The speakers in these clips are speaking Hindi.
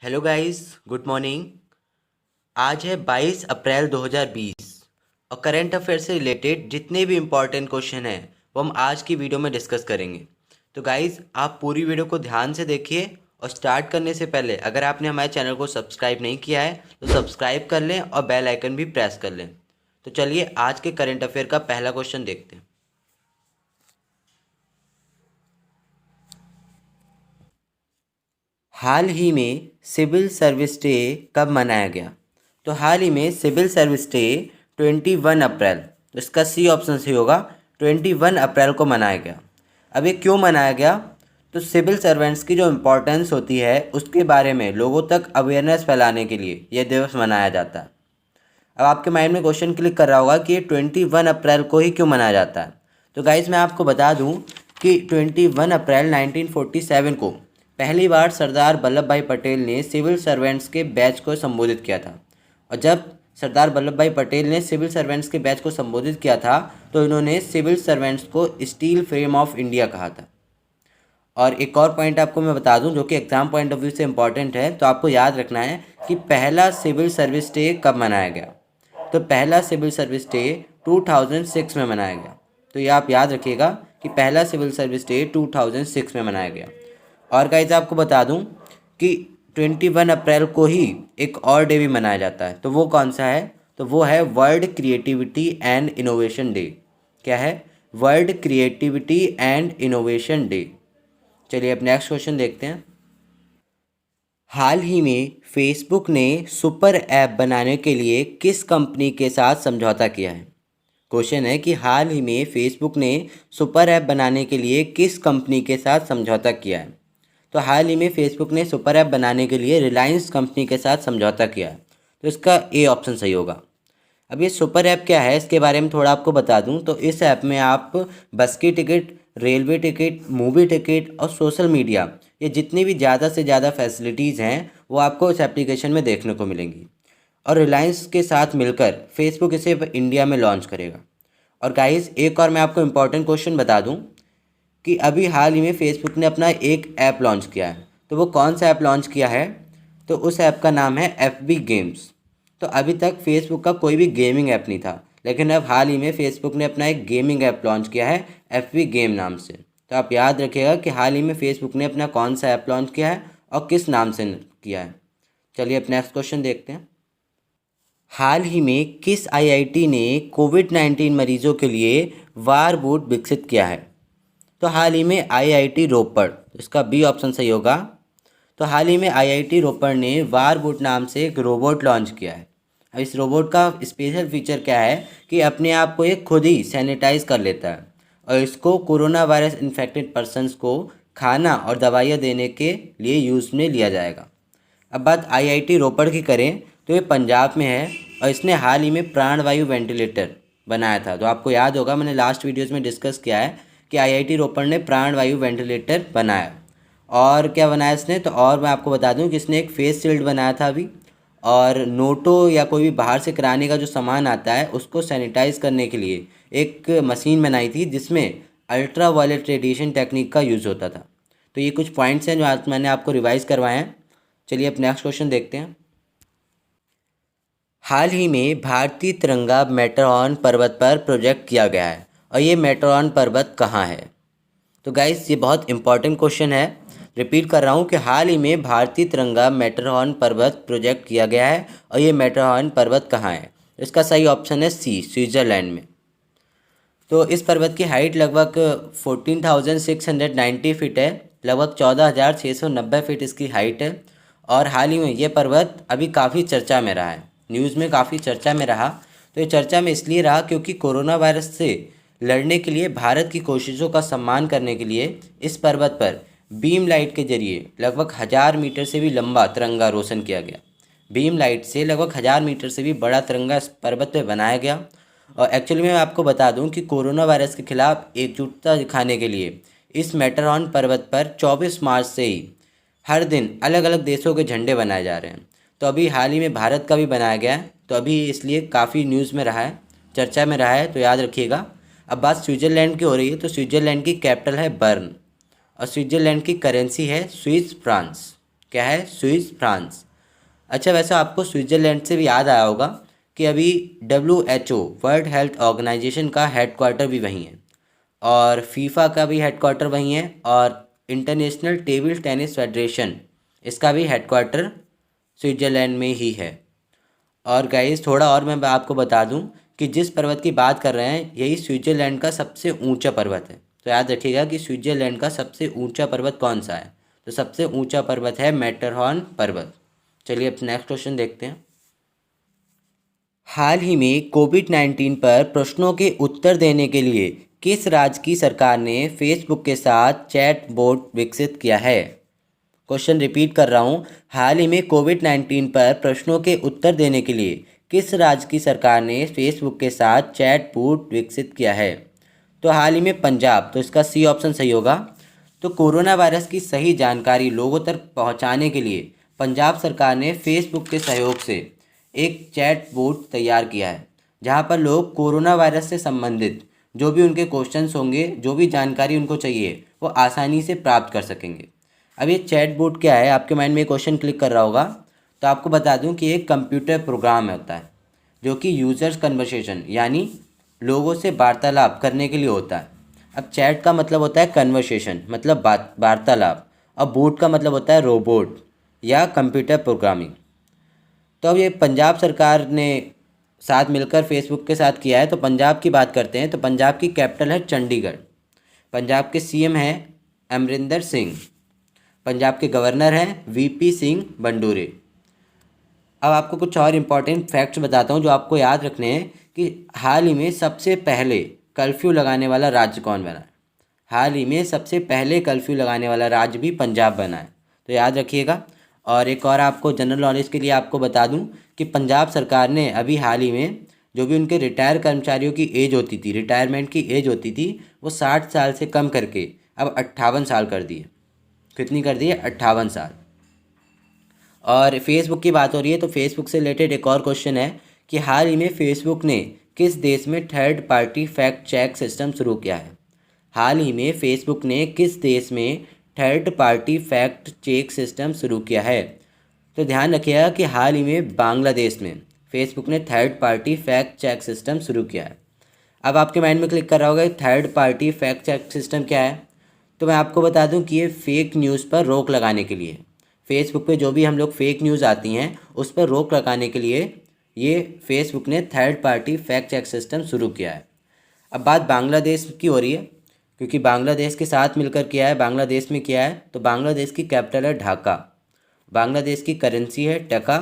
Hello guys, good morning. आज है 22 अप्रैल 2020 और करंट अफेयर से रिलेटेड जितने भी इम्पोर्टेंट क्वेश्चन हैं वो हम आज की वीडियो में डिस्कस करेंगे। तो गाइस, आप पूरी वीडियो को ध्यान से देखिए और स्टार्ट करने से पहले अगर आपने हमारे चैनल को सब्सक्राइब नहीं किया है तो सब्सक्राइब कर लें और बेल आइकन भी प्रेस कर लें। तो चलिए आज के करंट अफेयर का पहला क्वेश्चन देखते हैं। हाल ही में सिविल सर्विस डे कब मनाया गया? तो हाल ही में सिविल सर्विस डे 21 अप्रैल, तो इसका सी ऑप्शन सही होगा। 21 अप्रैल को मनाया गया। अब ये क्यों मनाया गया? तो सिविल सर्वेंट्स की जो इम्पोर्टेंस होती है उसके बारे में लोगों तक अवेयरनेस फैलाने के लिए यह दिवस मनाया जाता है। अब आपके माइंड में क्वेश्चन क्लिक कर रहा होगा कि ये 21 अप्रैल को ही क्यों मनाया जाता है। तो गाइज मैं आपको बता दूं कि 21 अप्रैल 1947 को पहली बार सरदार वल्लभ भाई पटेल ने सिविल सर्वेंट्स के बैच को संबोधित किया था। और जब सरदार वल्लभ भाई पटेल ने सिविल सर्वेंट्स के बैच को संबोधित किया था तो इन्होंने सिविल सर्वेंट्स को स्टील फ्रेम ऑफ इंडिया कहा था। और एक और पॉइंट आपको मैं बता दूं जो कि एग्जाम पॉइंट ऑफ व्यू से इंपॉर्टेंट है, तो आपको याद रखना है कि पहला सिविल सर्विस डे कब मनाया गया। तो पहला सिविल सर्विस डे 2006 में मनाया गया। तो ये आप याद रखिएगा कि पहला सिविल सर्विस डे 2006 में मनाया गया। और गाइस आपको बता दूं कि 21 अप्रैल को ही एक और डे भी मनाया जाता है। तो वो कौन सा है? तो वो है world creativity and innovation day. क्या है? World creativity and innovation day. चलिए अब नेक्स्ट क्वेश्चन देखते हैं। हाल ही में फेसबुक ने सुपर ऐप बनाने के लिए किस कंपनी के साथ समझौता किया है? क्वेश्चन है कि हाल ही में फेसबुक ने सुपर ऐप बनाने के लिए किस कंपनी के साथ समझौता किया है? तो हाल ही में फेसबुक ने सुपर ऐप बनाने के लिए रिलायंस कंपनी के साथ समझौता किया है। तो इसका ए ऑप्शन सही होगा। अब ये सुपर ऐप क्या है इसके बारे में थोड़ा आपको बता दूं। तो इस ऐप में आप बस की ticket, railway ticket, movie ticket और सोशल मीडिया, ये जितनी भी ज़्यादा से ज़्यादा फैसिलिटीज़ हैं वो आपको इस एप्लीकेशन में देखने को मिलेंगी। और रिलायंस के साथ मिलकर फेसबुक इसे इंडिया में लॉन्च करेगा। और गाइस एक और मैं आपको इम्पोर्टेंट क्वेश्चन बता दूं कि अभी हाल ही में फेसबुक ने अपना एक ऐप लॉन्च किया है। तो वो कौन सा ऐप लॉन्च किया है? तो उस ऐप का नाम है FB गेम्स। तो अभी तक फेसबुक का कोई भी गेमिंग ऐप नहीं था, लेकिन अब हाल ही में फेसबुक ने अपना एक गेमिंग ऐप लॉन्च किया है FB गेम नाम से। तो आप याद रखिएगा कि हाल ही में फेसबुक ने अपना कौन सा ऐप लॉन्च किया है और किस नाम से किया है। चलिए अब नेक्स्ट क्वेश्चन देखते हैं। हाल ही में किस IIT ने कोविड-19 मरीजों के लिए वार बूट विकसित किया है? तो हाल ही में IIT रोपड़, तो इसका बी ऑप्शन सही होगा। तो हाल ही में IIT रोपड़ ने वार बूट नाम से एक रोबोट लॉन्च किया है। अब इस रोबोट का स्पेशल फीचर क्या है कि अपने आप को ये खुद ही सैनिटाइज कर लेता है और इसको कोरोना वायरस इन्फेक्टेड पर्सनस को खाना और दवाइयाँ देने के लिए यूज़ में लिया जाएगा। अब बात IIT रोपड़ की करें तो ये पंजाब में है और इसने हाल ही में प्राणवायु वेंटिलेटर बनाया था। तो आपको याद होगा मैंने लास्ट वीडियोज़ में डिस्कस किया है कि IIT रोपड़ ने प्राणवायु वेंटिलेटर बनाया। और क्या बनाया इसने? तो और मैं आपको बता दूं कि इसने एक फेस शील्ड बनाया था अभी। और नोटो या कोई भी बाहर से कराने का जो सामान आता है उसको सैनिटाइज करने के लिए एक मशीन बनाई थी जिसमें अल्ट्रा वायलेट रेडिएशन टेक्निक का यूज़ होता था। तो ये कुछ पॉइंट्स हैं जो आज मैंने आपको रिवाइज़ करवाए हैं। चलिए अब नेक्स्ट क्वेश्चन देखते हैं। हाल ही में भारतीय तिरंगा मैटरहॉर्न पर्वत पर प्रोजेक्ट किया गया है और ये मैटरहॉर्न पर्वत कहाँ है? तो गाइस ये बहुत इंपॉर्टेंट क्वेश्चन है। रिपीट कर रहा हूँ कि हाल ही में भारतीय तिरंगा मैटरहॉर्न पर्वत प्रोजेक्ट किया गया है और ये मैटरहॉर्न पर्वत कहाँ है? इसका सही ऑप्शन है सी, स्विट्ज़रलैंड में। तो इस पर्वत की हाइट लगभग 14,690 फीट है, लगभग 14,690 फीट इसकी हाइट है। और हाल ही में ये पर्वत अभी काफ़ी चर्चा में रहा है, न्यूज़ में काफ़ी चर्चा में रहा। तो ये चर्चा में इसलिए रहा क्योंकि कोरोना वायरस से लड़ने के लिए भारत की कोशिशों का सम्मान करने के लिए इस पर्वत पर बीम लाइट के जरिए लगभग 1000 मीटर से भी लंबा तिरंगा रोशन किया गया। बीम लाइट से लगभग 1000 मीटर से भी बड़ा तिरंगा इस पर्वत पर बनाया गया। और एक्चुअली मैं आपको बता दूं कि कोरोना वायरस के खिलाफ एकजुटता दिखाने के लिए इस मैटरहॉर्न पर्वत पर 24 मार्च से ही हर दिन अलग अलग देशों के झंडे बनाए जा रहे हैं। तो अभी हाल ही में भारत का भी बनाया गया है, तो अभी इसलिए काफ़ी न्यूज़ में रहा है, चर्चा में रहा है। तो याद रखिएगा। अब बात स्विट्ज़रलैंड की हो रही है, तो स्विट्ज़रलैंड की कैपिटल है बर्न और स्विट्ज़रलैंड की करेंसी है स्विस फ्रांस। क्या है? Swiss, France. अच्छा, वैसे आपको स्विट्ज़रलैंड से भी याद आया होगा कि अभी WHO वर्ल्ड हेल्थ ऑर्गेनाइजेशन का हेडक्वार्टर भी वहीं है, और फीफा का भी हेडक्वार्टर वहीं है, और इंटरनेशनल टेबल टेनिस फेडरेशन इसका भी हेडक्वार्टर स्विट्ज़रलैंड में ही है। और गाइस थोड़ा और मैं आपको बता दूं कि जिस पर्वत की बात कर रहे हैं यही स्विट्ज़रलैंड का सबसे ऊंचा पर्वत है। तो याद रखिएगा कि स्विट्ज़रलैंड का सबसे ऊंचा पर्वत कौन सा है। तो सबसे ऊंचा पर्वत है मैटरहॉर्न पर्वत। चलिए अब नेक्स्ट क्वेश्चन देखते हैं। हाल ही में कोविड-19 पर प्रश्नों के उत्तर देने के लिए किस राज्य की सरकार ने फेसबुक के साथ चैट बोट विकसित किया है? क्वेश्चन रिपीट कर रहा हूँ। हाल ही में कोविड-19 पर प्रश्नों के उत्तर देने के लिए किस राज्य की सरकार ने फेसबुक के साथ चैट बोट विकसित किया है? तो हाल ही में पंजाब, तो इसका सी ऑप्शन सही होगा। तो कोरोना वायरस की सही जानकारी लोगों तक पहुंचाने के लिए पंजाब सरकार ने फेसबुक के सहयोग से एक चैट बोट तैयार किया है, जहां पर लोग कोरोना वायरस से संबंधित जो भी उनके क्वेश्चंस होंगे, जो भी जानकारी उनको चाहिए, वो आसानी से प्राप्त कर सकेंगे। अब ये चैट बोट क्या है, आपके माइंड में क्वेश्चन क्लिक कर रहा होगा। तो आपको बता दूं कि एक कंप्यूटर प्रोग्राम होता है जो कि यूज़र्स कन्वर्सेशन यानी लोगों से वार्तालाप करने के लिए होता है। अब चैट का मतलब होता है कन्वर्सेशन, मतलब बात, वार्तालाप। अब बोट का मतलब होता है रोबोट या कंप्यूटर प्रोग्रामिंग। तो अब ये पंजाब सरकार ने साथ मिलकर फेसबुक के साथ किया है। तो पंजाब की बात करते हैं, तो पंजाब की कैपिटल है चंडीगढ़। पंजाब के सीएम हैं अमरिंदर सिंह। पंजाब के गवर्नर हैं VP सिंह बंडूरे। अब आपको कुछ और इम्पॉर्टेंट फैक्ट्स बताता हूँ जो आपको याद रखने हैं कि हाल ही में सबसे पहले कर्फ्यू लगाने वाला राज्य कौन बना है। हाल ही में सबसे पहले कर्फ्यू लगाने वाला राज्य भी पंजाब बना है, तो याद रखिएगा। और एक और आपको जनरल नॉलेज के लिए आपको बता दूं कि पंजाब सरकार ने अभी हाल ही में जो भी उनके रिटायर कर्मचारियों की एज होती थी, रिटायरमेंट की एज होती थी, वो 60 साल से कम करके अब 58 साल कर दी है। कितनी कर दी है? 58 साल। और फेसबुक की बात हो रही है, तो फेसबुक से रिलेटेड एक और क्वेश्चन है कि हाल ही में फेसबुक ने किस देश में third party fact check system शुरू किया है? हाल ही में फेसबुक ने किस देश में third party fact check system शुरू किया है? तो ध्यान रखिएगा कि हाल ही में बांग्लादेश में फेसबुक ने third party fact check system शुरू किया है। अब आपके माइंड में क्लिक कर रहा होगा third party fact check system क्या है। तो मैं आपको बता दूं कि ये फेक न्यूज़ पर रोक लगाने के लिए, फेसबुक पे जो भी हम लोग फेक न्यूज़ आती हैं उस पर रोक लगाने के लिए ये फेसबुक ने third party fact check system शुरू किया है। अब बात बांग्लादेश की हो रही है, क्योंकि बांग्लादेश के साथ मिलकर किया है, बांग्लादेश में किया है। तो बांग्लादेश की कैपिटल है ढाका, बांग्लादेश की करेंसी है टका,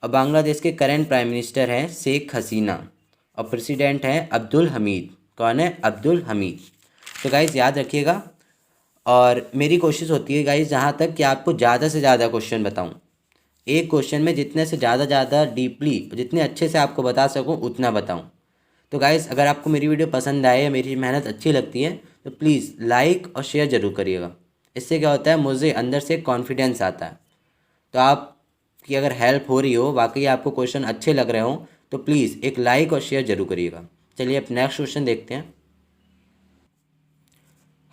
और बांग्लादेश के करंट प्राइम मिनिस्टर हैं शेख हसीना, और प्रेसिडेंट हैं अब्दुल हमीद। कौन है? अब्दुल हमीद। तो गाइज़ याद रखिएगा। और मेरी कोशिश होती है गाइज़ जहाँ तक कि आपको ज़्यादा से ज़्यादा क्वेश्चन बताऊँ, एक क्वेश्चन में जितने से ज़्यादा डीपली, जितने अच्छे से आपको बता सकूँ उतना बताऊँ। तो गाइज़ अगर आपको मेरी वीडियो पसंद आए या मेरी मेहनत अच्छी लगती है तो प्लीज़ लाइक और शेयर ज़रूर करिएगा। इससे क्या होता है, मुझे अंदर से कॉन्फिडेंस आता है। तो आपकी अगर हेल्प हो रही हो, वाकई आपको क्वेश्चन अच्छे लग रहे हो, तो प्लीज़ एक लाइक और शेयर ज़रूर करिएगा। चलिए अब नेक्स्ट क्वेश्चन देखते हैं।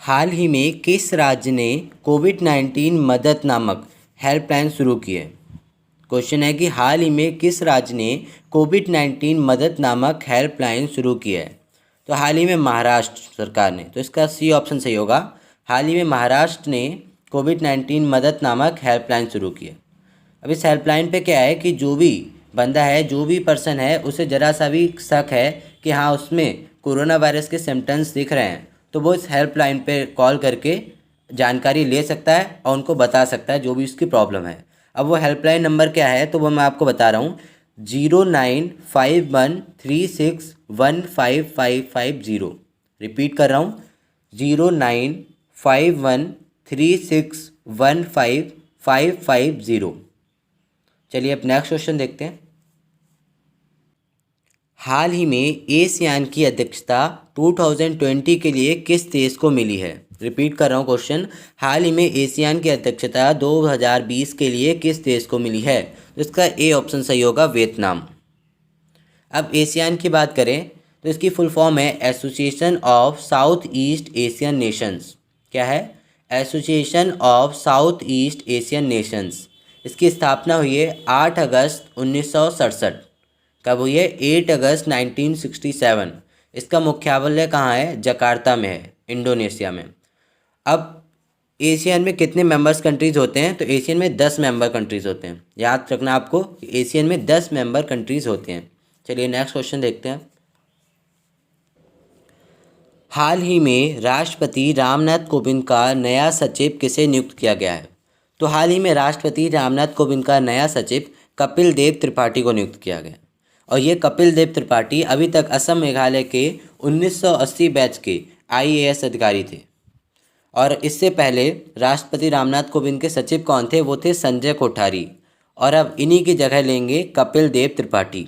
हाल ही में किस राज्य ने कोविड-19 मदद नामक हेल्पलाइन शुरू की है? क्वेश्चन है कि हाल ही में किस राज्य ने कोविड-19 मदद नामक हेल्पलाइन शुरू की है? तो हाल ही में महाराष्ट्र सरकार ने, तो इसका सी ऑप्शन सही होगा। हाल ही में महाराष्ट्र ने कोविड-19 मदद नामक हेल्पलाइन शुरू की है। अब इस हेल्पलाइन पे क्या है कि जो भी बंदा है, जो भी पर्सन है, उसे ज़रा सा भी शक है कि हाँ उसमें कोरोना वायरस के सिम्टम्स दिख रहे हैं, तो वो इस हेल्पलाइन पे कॉल करके जानकारी ले सकता है और उनको बता सकता है जो भी उसकी प्रॉब्लम है। अब वो हेल्पलाइन नंबर क्या है, तो वो मैं आपको बता रहा हूँ। 095136155550। रिपीट कर रहा हूँ, 095136155550। चलिए अब नेक्स्ट क्वेश्चन देखते हैं। हाल ही में एशियान की अध्यक्षता 2020 के लिए किस देश को मिली है? रिपीट कर रहा हूँ क्वेश्चन। हाल ही में एशियान की अध्यक्षता 2020 के लिए किस देश को मिली है? तो इसका ए ऑप्शन सही होगा, वियतनाम। अब एशियान की बात करें तो इसकी फुल फॉर्म है association of south east Asian Nations. क्या है? Association of south east Asian Nations. इसकी स्थापना हुई है 8 अगस्त 1967। कब हुई है? 8 अगस्त 1967। इसका मुख्यालय कहाँ है? जकार्ता में है, इंडोनेशिया में। अब एशियन में कितने मेंबर्स कंट्रीज़ होते हैं? तो एशियन में 10 मेंबर कंट्रीज़ होते हैं। याद रखना आपको, एशियन में 10 मेंबर कंट्रीज़ होते हैं। चलिए नेक्स्ट क्वेश्चन देखते हैं। हाल ही में राष्ट्रपति रामनाथ कोविंद का नया सचिव किसे नियुक्त किया गया है? तो हाल ही में राष्ट्रपति रामनाथ कोविंद का नया सचिव कपिल देव त्रिपाठी को नियुक्त किया गया। और ये कपिल देव त्रिपाठी अभी तक असम मेघालय के 1980 बैच के IAS अधिकारी थे। और इससे पहले राष्ट्रपति रामनाथ कोविंद के सचिव कौन थे? वो थे संजय कोठारी। और अब इन्हीं की जगह लेंगे कपिल देव त्रिपाठी।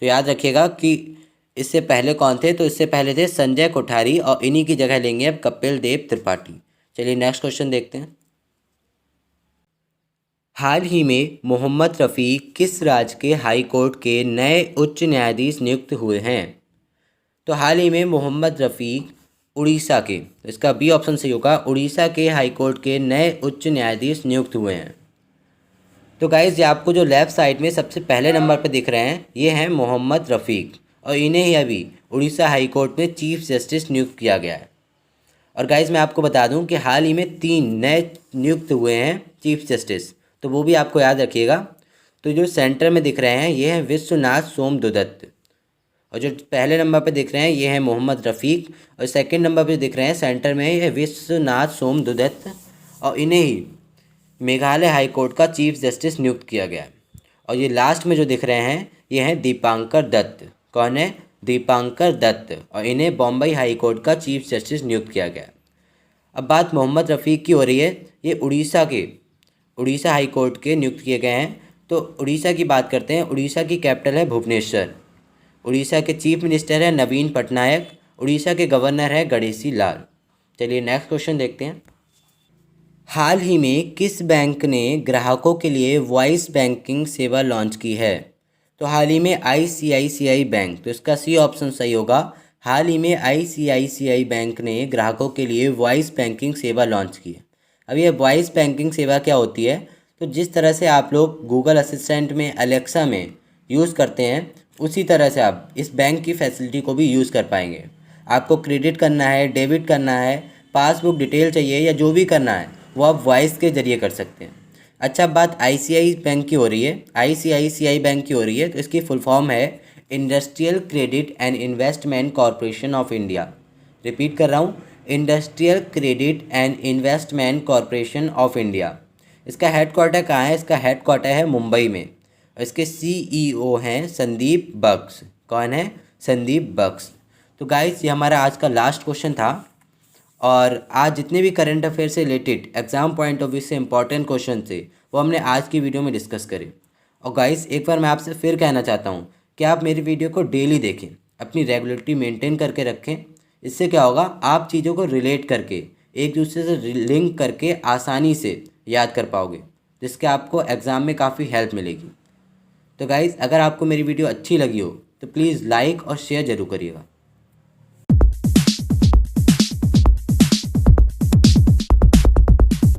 तो याद रखिएगा कि इससे पहले कौन थे? तो इससे पहले थे संजय कोठारी और इन्हीं की जगह लेंगे अब कपिल देव त्रिपाठी। चलिए नेक्स्ट क्वेश्चन देखते हैं। हाल ही में मोहम्मद रफ़ीक किस राज्य के हाई कोर्ट के नए उच्च न्यायाधीश नियुक्त हुए हैं? तो हाल ही में मोहम्मद रफ़ीक उड़ीसा के, तो इसका बी ऑप्शन सही होगा, उड़ीसा के हाई कोर्ट के नए उच्च न्यायाधीश नियुक्त हुए हैं। तो गाइज़, ये आपको जो लेफ़्ट साइड में सबसे पहले नंबर पर दिख रहे हैं, ये हैं मोहम्मद रफ़ीक और इन्हें ही अभी उड़ीसा हाई कोर्ट में चीफ जस्टिस नियुक्त किया गया है। और गाइज़, मैं आपको बता दूं कि हाल ही में 3 नए नियुक्त हुए हैं चीफ जस्टिस, तो वो भी आपको याद रखिएगा। तो जो सेंटर में दिख रहे हैं ये हैं विश्वनाथ सोमदत्त, और जो पहले नंबर पे दिख रहे हैं ये हैं मोहम्मद रफ़ीक, और सेकंड नंबर पे दिख रहे हैं सेंटर में ये विश्वनाथ सोमदत्त, और इन्हें ही मेघालय हाई कोर्ट का चीफ जस्टिस नियुक्त किया गया है। और ये लास्ट में जो दिख रहे हैं ये हैं दीपांकर दत्त। कौन है? दीपांकर दत्त, और इन्हें बॉम्बे हाई कोर्ट का चीफ जस्टिस नियुक्त किया गया है। अब बात मोहम्मद रफ़ीक की हो रही है, ये उड़ीसा हाई कोर्ट के नियुक्त किए गए हैं। तो उड़ीसा की बात करते हैं। उड़ीसा की कैपिटल है भुवनेश्वर। उड़ीसा के चीफ मिनिस्टर है नवीन पटनायक। उड़ीसा के गवर्नर है गणेशी लाल। चलिए नेक्स्ट क्वेश्चन देखते हैं। हाल ही में किस बैंक ने ग्राहकों के लिए वॉइस बैंकिंग सेवा लॉन्च की है? तो हाल ही में ICICI बैंक, तो इसका सी ऑप्शन सही होगा। हाल ही में ICICI बैंक ने ग्राहकों के लिए वॉइस बैंकिंग सेवा लॉन्च की है। अब ये वॉइस बैंकिंग सेवा क्या होती है? तो जिस तरह से आप लोग गूगल असिस्टेंट में, अलेक्सा में यूज़ करते हैं, उसी तरह से आप इस बैंक की फैसिलिटी को भी यूज़ कर पाएंगे। आपको क्रेडिट करना है, डेबिट करना है, पासबुक डिटेल चाहिए या जो भी करना है वो आप वॉइस के ज़रिए कर सकते हैं। अच्छा, बात ICICI बैंक की हो रही है, ICICI बैंक की हो रही है, तो इसकी फुल फॉर्म है industrial credit and investment corporation of India. Repeat कर रहा हूँ, industrial credit and investment corporation of India. इसका हेडक्वार्टर कहाँ है? इसका हेडक्वार्टर है मुंबई में। और इसके CEO हैं संदीप बख्श। कौन है? संदीप बख्श। तो गाइस, ये हमारा आज का लास्ट क्वेश्चन था। और आज जितने भी करंट अफेयर से related exam point of view से इंपॉर्टेंट क्वेश्चन थे वो हमने आज की वीडियो में डिस्कस करे। और गाइस, एक बार मैं आपसे फिर कहना चाहता हूँ कि आप मेरी वीडियो को डेली देखें, अपनी रेगुलरिटी मेंटेन करके रखें। इससे क्या होगा, आप चीज़ों को रिलेट करके, एक दूसरे से लिंक करके आसानी से याद कर पाओगे, जिसके आपको एग्ज़ाम में काफ़ी हेल्प मिलेगी। तो गाइज़, अगर आपको मेरी वीडियो अच्छी लगी हो तो प्लीज़ लाइक और शेयर ज़रूर करिएगा।